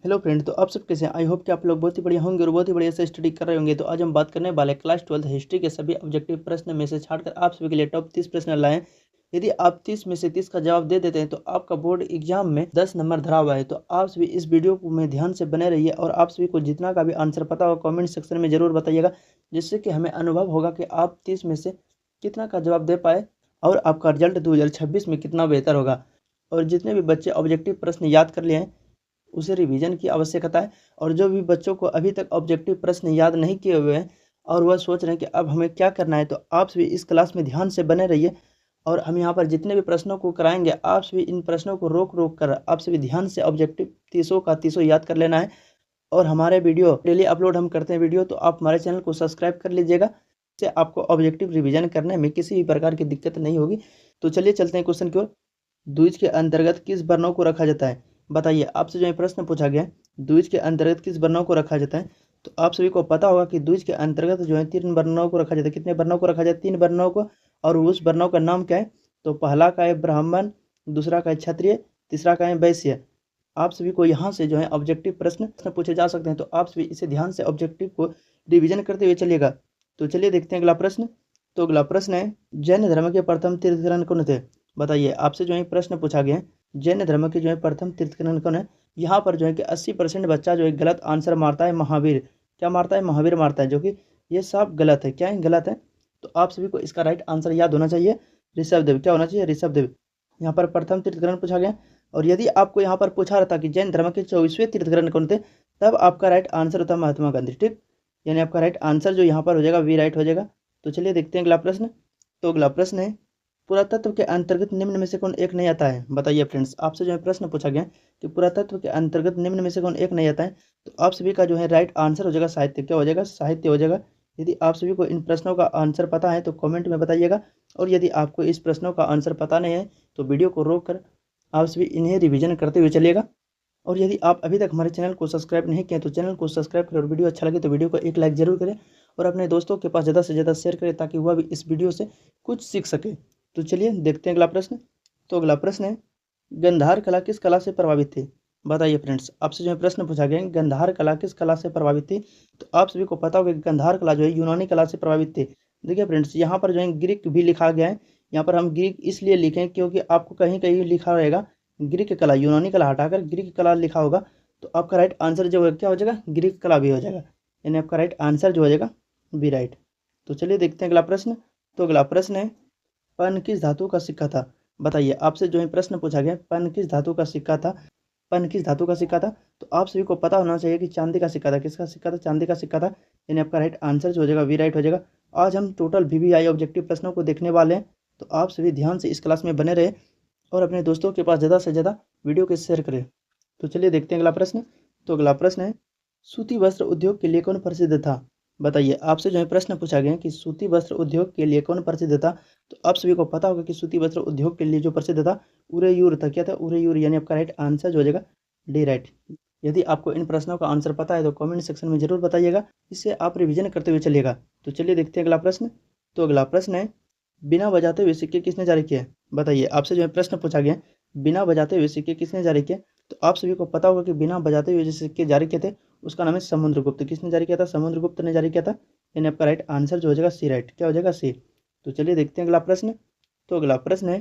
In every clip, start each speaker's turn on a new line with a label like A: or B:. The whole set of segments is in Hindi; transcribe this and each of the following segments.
A: हेलो फ्रेंड, तो आप सब कैसे हैं। आई होप कि आप लोग बहुत ही बढ़िया होंगे और बहुत ही बढ़िया से स्टडी कर रहे होंगे। तो आज हम बात करने वाले क्लास 12 हिस्ट्री के सभी ऑब्जेक्टिव प्रश्न में से छाड़कर आप सभी के लिए टॉप 30 प्रश्न लाए हैं। यदि आप 30 में से 30 का जवाब दे देते हैं तो आपका बोर्ड एग्जाम में 10 नंबर धरा हुआ है। तो आप सभी इस वीडियो को में ध्यान से बने रहिए और आप सभी को जितना का भी आंसर पता होगा कॉमेंट सेक्शन में जरूर बताइएगा, जिससे कि हमें अनुभव होगा कि आप 30 में से कितना का जवाब दे पाए और आपका रिजल्ट 2026 में कितना बेहतर होगा। और जितने भी बच्चे ऑब्जेक्टिव प्रश्न याद कर लिए हैं उसे रिवीजन की आवश्यकता है। और जो भी बच्चों को अभी तक ऑब्जेक्टिव प्रश्न याद नहीं किए हुए हैं और वह सोच रहे हैं कि अब हमें क्या करना है, तो आप सभी इस क्लास में ध्यान से बने रहिए। और हम यहाँ पर जितने भी प्रश्नों को कराएंगे आप सभी इन प्रश्नों को रोक रोक कर आप सभी ध्यान से ऑब्जेक्टिव 30 का 30 याद कर लेना है। और हमारे वीडियो डेली अपलोड हम करते हैं वीडियो, तो आप हमारे चैनल को सब्सक्राइब कर लीजिएगा, इससे आपको ऑब्जेक्टिव रिवीजन करने में किसी भी प्रकार की दिक्कत नहीं होगी। तो चलिए चलते हैं क्वेश्चन की ओर। द्विज के अंतर्गत किस वर्णों को रखा जाता है? बताइए, आपसे जो है प्रश्न पूछा गया है, द्विज के अंतर्गत किस वर्णों को रखा जाता है। तो आप सभी को पता होगा कि द्विज के अंतर्गत जो है 3 वर्णों को रखा जाता है। कितने वर्णों को रखा जाता है? 3 वर्णों को। और उस वर्णों का नाम क्या है? तो पहला का है ब्राह्मण, दूसरा का है क्षत्रिय, तीसरा का है वैश्य। आप सभी को यहाँ से जो है ऑब्जेक्टिव प्रश्न पूछे जा सकते हैं, तो आप सभी इसे ध्यान से ऑब्जेक्टिव को रिविजन करते हुए चलिएगा। तो चलिए देखते हैं अगला प्रश्न। तो अगला प्रश्न है, जैन धर्म के प्रथम तीर्थंकर कौन थे? बताइए, आपसे जो है प्रश्न पूछा गया है, जैन धर्म के जो है प्रथम तीर्थंकर कौन है। यहाँ पर जो है कि 80% बच्चा जो है गलत आंसर मारता है, महावीर। क्या मारता है? महावीर मारता है, जो कि ये सब गलत है। क्या है? गलत है। तो आप सभी को इसका राइट आंसर याद होना चाहिए, ऋषभदेव। क्या होना चाहिए? ऋषभदेव। यहाँ पर प्रथम तीर्थंकर पूछा गया। और यदि आपको यहाँ पर पूछा रहता कि जैन धर्म के 24वें तीर्थंकर कौन थे, तब आपका राइट आंसर होता महात्मा गांधी। ठीक, यानी आपका राइट आंसर जो यहाँ पर हो जाएगा वी राइट हो जाएगा। तो चलिए देखते हैं अगला प्रश्न। तो अगला प्रश्न है, पुरातत्व के अंतर्गत निम्न में से कौन एक नहीं आता है? बताइए फ्रेंड्स, आपसे जो है प्रश्न पूछा गया कि पुरातत्व के अंतर्गत निम्न में से कौन एक नहीं आता है। तो आप सभी का जो है राइट आंसर हो जाएगा साहित्य। क्या हो जाएगा? साहित्य हो जाएगा। यदि आप सभी को इन प्रश्नों का आंसर पता है तो कमेंट में बताइएगा, और यदि आपको इस प्रश्नों का आंसर पता नहीं है तो वीडियो को रोक कर आप सभी इन्हें रिवीजन करते हुए चलिएगा। और यदि आप अभी तक हमारे चैनल को सब्सक्राइब नहीं किए तो चैनल को सब्सक्राइब करें, और वीडियो अच्छा लगे तो वीडियो को एक लाइक जरूर करें और अपने दोस्तों के पास ज़्यादा से ज़्यादा शेयर करें, ताकि वह भी इस वीडियो से कुछ सीख सके। तो चलिए देखते हैं अगला प्रश्न। तो अगला प्रश्न है, गंधार कला किस कला से प्रभावित थी? बताइए फ्रेंड्स, आपसे जो है प्रश्न पूछा गया है, गंधार कला किस कला से प्रभावित थी। तो आप सभी को पता होगा कि गंधार कला जो है यूनानी कला से प्रभावित थी। देखिए फ्रेंड्स, यहाँ पर जो है ग्रीक भी लिखा गया है। यहाँ पर हम ग्रीक इसलिए लिखें क्योंकि आपको कहीं कहीं लिखा रहेगा ग्रीक कला, यूनानी कला हटाकर ग्रीक कला लिखा होगा। तो आपका राइट आंसर जो है क्या हो जाएगा? ग्रीक कला भी हो जाएगा, यानी आपका राइट आंसर जो हो जाएगा बी राइट। तो चलिए देखते हैं अगला प्रश्न। तो अगला प्रश्न है, पन किस धातु का सिक्का था? बताइए, आपसे जो है प्रश्न पूछा गया, पन किस धातु का सिक्का था? पन किस धातु का सिक्का था? तो आप सभी को पता होना चाहिए कि चांदी का सिक्का था। किसका सिक्का था? चांदी का सिक्का था, यानी आपका राइट आंसर जो हो जाएगा वी राइट हो जाएगा। आज हम टोटल VVI ऑब्जेक्टिव प्रश्नों को देखने वाले हैं, तो आप सभी ध्यान से इस क्लास में बने रहे और अपने दोस्तों के पास ज़्यादा से ज़्यादा वीडियो को शेयर करें। तो चलिए देखते हैं अगला प्रश्न। तो अगला प्रश्न है, सूती वस्त्र उद्योग के लिए कौन प्रसिद्ध था? बताइए, आपसे जो है प्रश्न पूछा गया कि सूती वस्त्र उद्योग के लिए कौन प्रसिद्ध था। तो आप सभी को पता होगा कि सूती वस्त्र उद्योग के लिए जो प्रसिद्ध था उरेयूर था। क्या था? उरेयूर, यानी आपका राइट आंसर जो हो जाएगा डी राइट। यदि आपको इन प्रश्नों का आंसर पता है तो कमेंट सेक्शन में जरूर बताइएगा, इससे आप रिवीजन करते हुए चलिएगा। तो चलिए देखते हैं अगला प्रश्न। तो अगला प्रश्न है, बिना बजाते हुए सिक्के किसने जारी किए? बताइए, आपसे जो है प्रश्न पूछा गया, बिना बजाते हुए सिक्के किसने जारी किए। तो आप सभी को पता होगा कि बिना बजाते हुए जो सिक्के जारी किए थे उसका नाम है समुद्रगुप्त। किसने जारी किया था? समुद्रगुप्त ने जारी किया था, यानी आपका राइट आंसर जो हो जाएगा सी राइट। क्या हो जाएगा? सी। तो चलिए देखते हैं अगला प्रश्न। तो अगला प्रश्न है,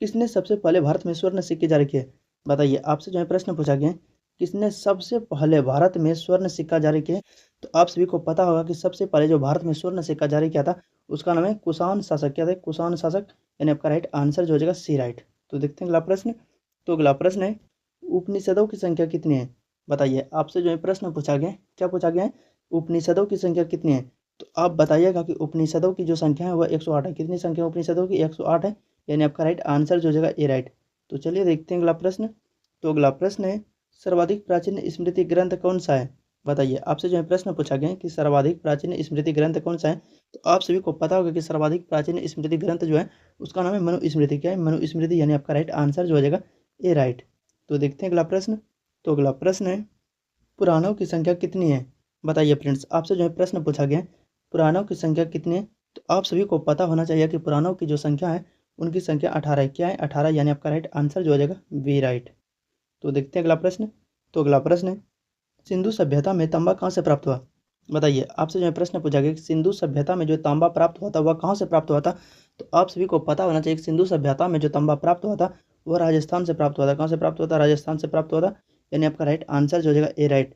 A: किसने सबसे पहले भारत में स्वर्ण सिक्के जारी किए? बताइए, आपसे जो है प्रश्न पूछा गया, किसने सबसे पहले भारत में स्वर्ण सिक्का जारी किए। तो आप सभी को पता होगा कि सबसे पहले जो भारत में स्वर्ण सिक्का जारी किया था उसका नाम है कुषाण शासक। क्या था? कुषाण शासक, यानी आपका राइट आंसर जो हो जाएगा सी राइट। तो देखते हैं अगला प्रश्न। तो अगला प्रश्न है, उपनिषदों की संख्या कितनी है? बताइए, आपसे जो है प्रश्न पूछा गया, क्या पूछा गया है? उपनिषदों की संख्या कितनी है? तो आप बताइएगा कि उपनिषदों की जो संख्या है वह 108 है। कितनी संख्या उपनिषदों की? 108 है, यानी आपका राइट आंसर जो हो जाएगा ए राइट। तो चलिए देखते हैं अगला प्रश्न। तो अगला प्रश्न है, सर्वाधिक प्राचीन स्मृति ग्रंथ कौन सा है? बताइए, आपसे जो है प्रश्न पूछा गया कि सर्वाधिक प्राचीन स्मृति ग्रंथ कौन सा है। तो आप सभी को पता होगा कि सर्वाधिक प्राचीन स्मृति ग्रंथ जो है उसका नाम है मनुस्मृति। क्या है? मनुस्मृति, यानी आपका राइट आंसर जो हो जाएगा ए राइट। तो देखते हैं अगला प्रश्न। तो अगला प्रश्न है, पुराणों की संख्या कितनी है? बताइए फ्रेंड्स, आपसे जो है प्रश्न पूछा गया, पुराणों की संख्या कितनी है। तो आप सभी को पता होना चाहिए कि पुराणों की जो संख्या है उनकी संख्या 18 है। क्या है? 18, यानी आपका राइट आंसर जो हो जाएगा बी राइट। तो देखते हैं अगला प्रश्न। तो अगला प्रश्न है, सिंधु सभ्यता में तांबा कहाँ से प्राप्त हुआ? बताइए, आपसे जो है प्रश्न पूछा गया कि सिंधु सभ्यता में जो तांबा प्राप्त हुआ था वह कहाँ से प्राप्त हुआ था? तो आप सभी को पता होना चाहिए कि सिंधु सभ्यता में जो तांबा प्राप्त हुआ था वह राजस्थान से प्राप्त हुआ था। कहाँ से प्राप्त हुआ था? राजस्थान से प्राप्त हुआ था। यानी आपका राइट आंसर जो हो जाएगा ए राइट।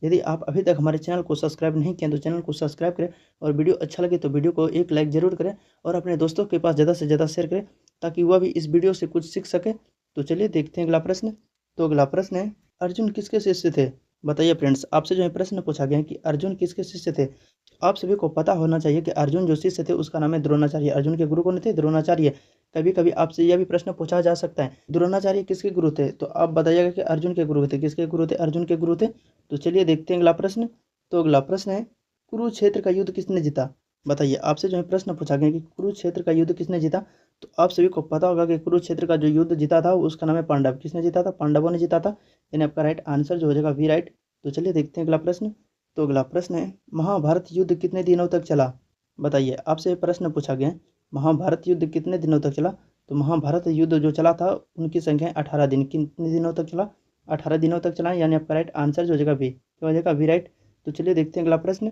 A: यदि आप अभी तक हमारे चैनल को सब्सक्राइब नहीं किए तो चैनल को सब्सक्राइब करें और वीडियो अच्छा लगे तो वीडियो को एक लाइक जरूर करें और अपने दोस्तों के पास ज़्यादा से ज़्यादा शेयर करें ताकि वह भी इस वीडियो से कुछ सीख सके। तो चलिए देखते हैं अगला प्रश्न। तो अगला प्रश्न है, अर्जुन किसके शिष्य थे? बताइए फ्रेंड्स, आपसे जो है प्रश्न पूछा गया है कि अर्जुन किसके शिष्य थे। तो आप सभी को पता होना चाहिए कि अर्जुन जो शिष्य थे उसका नाम है द्रोणाचार्य। अर्जुन के गुरु कौन थे? द्रोणाचार्य। कभी कभी आपसे यह भी प्रश्न पूछा जा सकता है, द्रोणाचार्य किसके गुरु थे? तो आप बताइएगा कि अर्जुन के गुरु थे। किसके गुरु थे? अर्जुन के गुरु थे। तो चलिए देखते हैं अगला प्रश्न। तो अगला प्रश्न है, कुरुक्षेत्र का युद्ध किसने जीता? बताइए, आपसे जो है प्रश्न पूछा गया कि कुरुक्षेत्र का युद्ध किसने जीता। तो आप सभी को पता होगा कि कुरुक्षेत्र का जो युद्ध जीता था उसका नाम है पांडव। किसने जीता था? पांडवों ने जीता था। यानी आपका राइट आंसर जो हो जाएगा वी राइट। तो चलिए देखते हैं अगला प्रश्न। तो अगला प्रश्न है, महाभारत युद्ध कितने दिनों तक चला? बताइए, आपसे प्रश्न पूछा गया है महाभारत युद्ध कितने दिनों तक चला। तो महाभारत युद्ध जो चला था उनकी संख्या है 18 दिन। कितने दिनों तक चला? 18 दिनों तक चला। यानी आपका राइट आंसर जो हो जाएगा बी। क्या हो जाएगा? We right. तो चलिए देखते हैं अगला प्रश्न।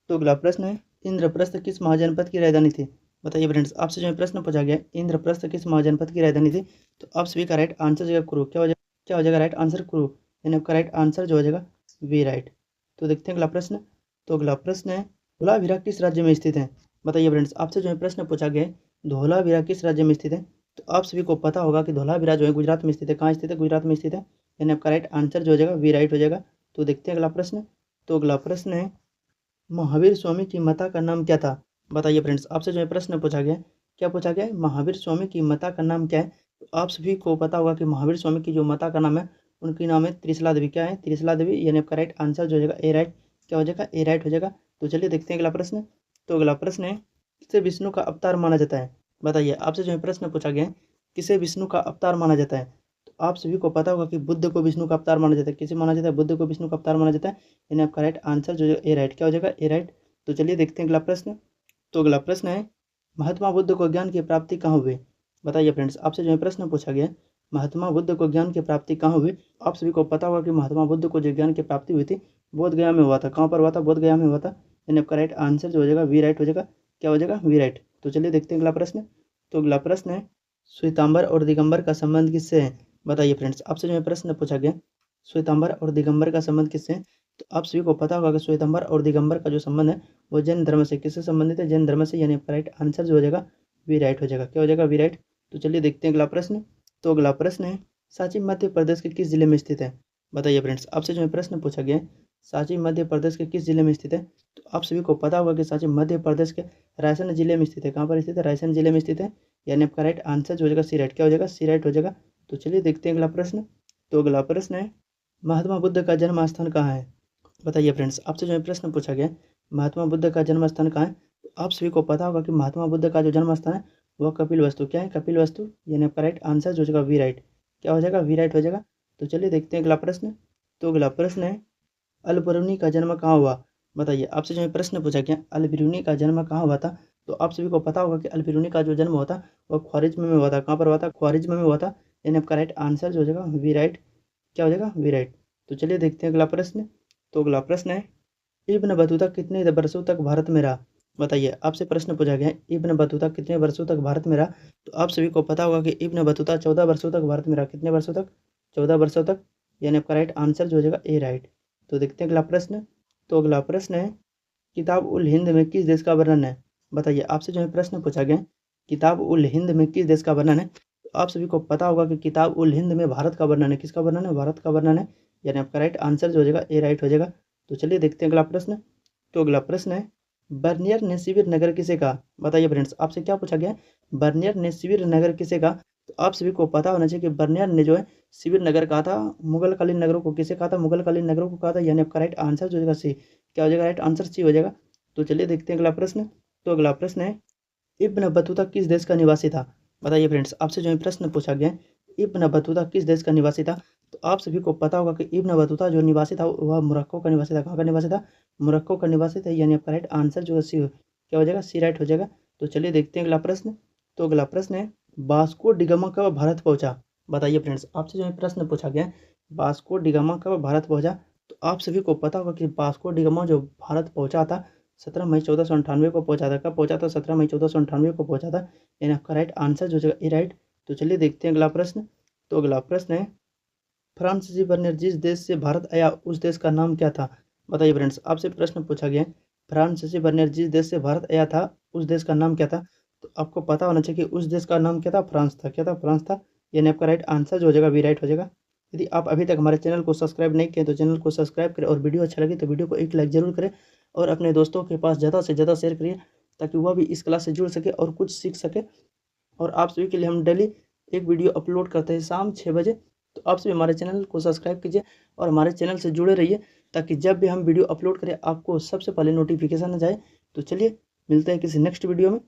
A: तो अगला प्रश्न है, इंद्रप्रस्थ किस महाजनपद की राजधानी थी? बताइए फ्रेंड्स, आपसे जो है प्रश्न पूछा गया इंद्रप्रस्थ किस महाजनपद की राजधानी थी। तो आप सभी का राइट आंसर जो है कुरु। क्या हो जाएगा राइट आंसर? कुरु। यानी आपका राइट आंसर जो हो जाएगा वी राइट। तो देखते हैं अगला प्रश्न। तो अगला प्रश्न है, धौलावीरा किस राज्य में स्थित है? बताइए फ्रेंड्स, आपसे जो है प्रश्न पूछा गया है धौलावीरा किस राज्य में स्थित है। तो आप सभी को पता होगा कि धौलावीरा जो है गुजरात में स्थित है। कहाँ स्थित है? गुजरात में स्थित है। यानी आपका राइट आंसर जो हो जाएगा वी राइट हो जाएगा। तो देखते हैं अगला प्रश्न। तो अगला प्रश्न है, महावीर स्वामी की माता का नाम क्या था? बताइए फ्रेंड्स, आपसे जो है प्रश्न पूछा गया है। क्या पूछा गया है? महावीर स्वामी की माता का नाम क्या है? तो आप सभी को पता होगा कि महावीर स्वामी की जो माता का नाम है उनकी नाम है त्रिशला देवी। क्या है? त्रिशला देवी। यानी आपका राइट आंसर जो हो जाएगा ए राइट। क्या हो जाएगा? ए राइट हो जाएगा। तो चलिए देखते हैं अगला प्रश्न। तो अगला प्रश्न है, किसे विष्णु का अवतार माना जाता है? बताइए, आपसे जो है प्रश्न पूछा गया है किसे विष्णु का अवतार माना जाता है। तो आप सभी को पता होगा कि बुद्ध को विष्णु का अवतार माना जाता है। किसे माना जाता है? बुद्ध को विष्णु का अवतार माना जाता है। यानी आपका राइट आंसर जो ए राइट। क्या हो जाएगा? ए राइट। तो चलिए देखते हैं अगला प्रश्न। तो अगला प्रश्न है, महात्मा बुद्ध को ज्ञान की प्राप्ति कहाँ हुई? बताइए फ्रेंड्स, आपसे जो है प्रश्न पूछा गया है महात्मा बुद्ध को ज्ञान की प्राप्ति कहाँ हुई। आप सभी को पता होगा कि महात्मा बुद्ध को जो ज्ञान की प्राप्ति हुई थी बोध गया में हुआ था। कहाँ पर हुआ था? बोध गया में हुआ था। यानी आपका राइट आंसर जो हो जाएगा वी राइट हो जाएगा। क्या हो जाएगा? We right. तो चलिए देखते हैं अगला प्रश्न। तो अगला प्रश्न है, श्वेतांबर और दिगंबर का संबंध किससे है? बताइए फ्रेंड्स, आपसे जो है प्रश्न पूछा गया श्वेतांबर और दिगंबर का संबंध किससे है। तो आप सभी को पता होगा कि श्वेतांबर और दिगंबर का जो संबंध है वो जैन धर्म से। किससे संबंधित है? जैन धर्म से। यानी आपका राइट आंसर जो हो जाएगा वी राइट हो जाएगा। क्या हो जाएगा? We right. तो चलिए देखते हैं अगला प्रश्न। तो अगला प्रश्न है, सांची मध्य प्रदेश के किस जिले में स्थित है? बताइए फ्रेंड्स, आपसे जो है प्रश्न पूछा गया है सांची मध्य प्रदेश के किस जिले में स्थित है। तो आप सभी को पता होगा कि सांची मध्य प्रदेश के रायसेन जिले में स्थित है। कहाँ पर स्थित है? रायसेन जिले में स्थित है। यानी आपका राइट आंसर जो हो जाएगा सी राइट। क्या हो जाएगा? सी राइट हो जाएगा। तो चलिए देखते हैं अगला प्रश्न। तो अगला प्रश्न है, महात्मा बुद्ध का जन्म स्थान कहाँ है? बताइए फ्रेंड्स, आपसे जो है प्रश्न पूछा गया महात्मा बुद्ध का जन्म स्थान कहाँ है। तो आप सभी को पता होगा कि महात्मा बुद्ध का जो जन्म स्थान है वह कपिल वस्तु। क्या है? कपिल वस्तु। यानी आपका राइट आंसर जो हो जाएगा वी राइट। क्या हो जाएगा? वी राइट हो जाएगा। तो चलिए देखते हैं अगला प्रश्न। तो अगला प्रश्न है, अल बिरूनी का जन्म कहाँ हुआ? बताइए, आपसे जो है प्रश्न पूछा गया अल बिरूनी का जन्म कहाँ हुआ था। तो आप सभी को पता होगा कि अल बिरूनी का जो जन्म हुआ था वह ख्वारिज्म में हुआ था। कहाँ पर हुआ था? ख्वारिज्म में हुआ था। यानी आपका राइट आंसर जो हो जाएगा वी राइट। क्या हो जाएगा? We right. तो चलिए देखते हैं अगला प्रश्न। तो अगला प्रश्न है, इब्न बतूता कितने वर्षों तक भारत में रहा? बताइए, आपसे प्रश्न पूछा गया है इब्न बतूता कितने वर्षों तक भारत में रहा। तो आप सभी को पता होगा कि इब्न बतूता 14 वर्षों तक भारत में रहा। कितने वर्षों तक? 14 वर्षों तक। यानी आपका राइट आंसर जो हो जाएगा ए राइट। तो देखते हैं अगला प्रश्न। तो अगला प्रश्न है, किताब उल हिंद में किस देश का वर्णन है? बताइए, आपसे जो है प्रश्न पूछा गया किताब उल हिंद में किस देश का वर्णन है। तो आप सभी को पता होगा कि किताब उल हिंद में भारत का वर्णन है। किसका वर्णन है? भारत का वर्णन है। यानी आपका राइट आंसर जो हो जाएगा ए राइट हो जाएगा। तो चलिए देखते हैं अगला प्रश्न। तो अगला प्रश्न है, बर्नियर ने शिविर नगर किसे कहा? बताइए फ्रेंड्स, आपसे क्या पूछा गया बर्नियर ने शिविर नगर किसे कहा। तो आप सभी को पता होना चाहिए कि बर्नियर ने जो है शिविर नगर कहा था मुगल कालीन नगरों को। किसे कहा था? मुगल कालीन नगरों को कहा था। यानी आपका राइट आंसर जो हो जाएगा सी। क्या हो जाएगा? राइट आंसर सी हो जाएगा। तो चलिए देखते हैं अगला प्रश्न। तो अगला प्रश्न है, इब्न बतूता किस देश का निवासी था? बताइए फ्रेंड्स, आपसे जो है प्रश्न पूछा गया इब्न बतूता किस देश का निवासी था। तो आप सभी को पता होगा कि इब्न बतूता जो निवासी था वह मोरक्को का निवासी था। कहाँ का निवासी था? मोरक्को का निवासी था। यानी आपका राइट आंसर जो है सी क्या हो जाएगा? सी राइट हो जाएगा। तो चलिए देखते हैं अगला प्रश्न। तो अगला प्रश्न है, वास्को डिगामा कब भारत पहुंचा? बताइए फ्रेंड्स, आपसे जो है प्रश्न पूछा गया वास्को डिगामा कब भारत पहुंचा। तो आप सभी को पता होगा कि वास्को डी गामा जो भारत पहुंचा था 17 मई 1498 को पहुंचा था। कब पहुंचा था? 17 मई 1498 को पहुंचा था। यानी आपका राइट आंसर जो जगह ए राइट। तो चलिए देखते हैं अगला प्रश्न। तो अगला प्रश्न है, फ्रांसीसी बर्नियर जिस देश से भारत आया उस देश का नाम क्या था? बताइए फ्रेंड्स, आपसे प्रश्न पूछा गया है, फ्रांसीसी बर्नियर जिस देश से भारत आया था उस देश का नाम क्या था? तो आपको पता होना चाहिए कि उस देश का नाम क्या था? फ्रांस था। क्या था? फ्रांस था। यानी आपका राइट आंसर जो हो जाएगा बी राइट हो जाएगा। यदि आप अभी तक हमारे चैनल को सब्सक्राइब नहीं किए तो चैनल को सब्सक्राइब करें, और वीडियो अच्छा लगे तो वीडियो को एक लाइक जरूर करें, और अपने दोस्तों के पास ज़्यादा से ज़्यादा शेयर करिए ताकि वह भी इस क्लास से जुड़ सके और कुछ सीख सके। और आप सभी के लिए हम डेली एक वीडियो अपलोड करते हैं शाम 6 बजे। तो आप सभी हमारे चैनल को सब्सक्राइब कीजिए और हमारे चैनल से जुड़े रहिए ताकि जब भी हम वीडियो अपलोड करें आपको सबसे पहले नोटिफिकेशन आ जाए। तो चलिए मिलते हैं किसी नेक्स्ट वीडियो में।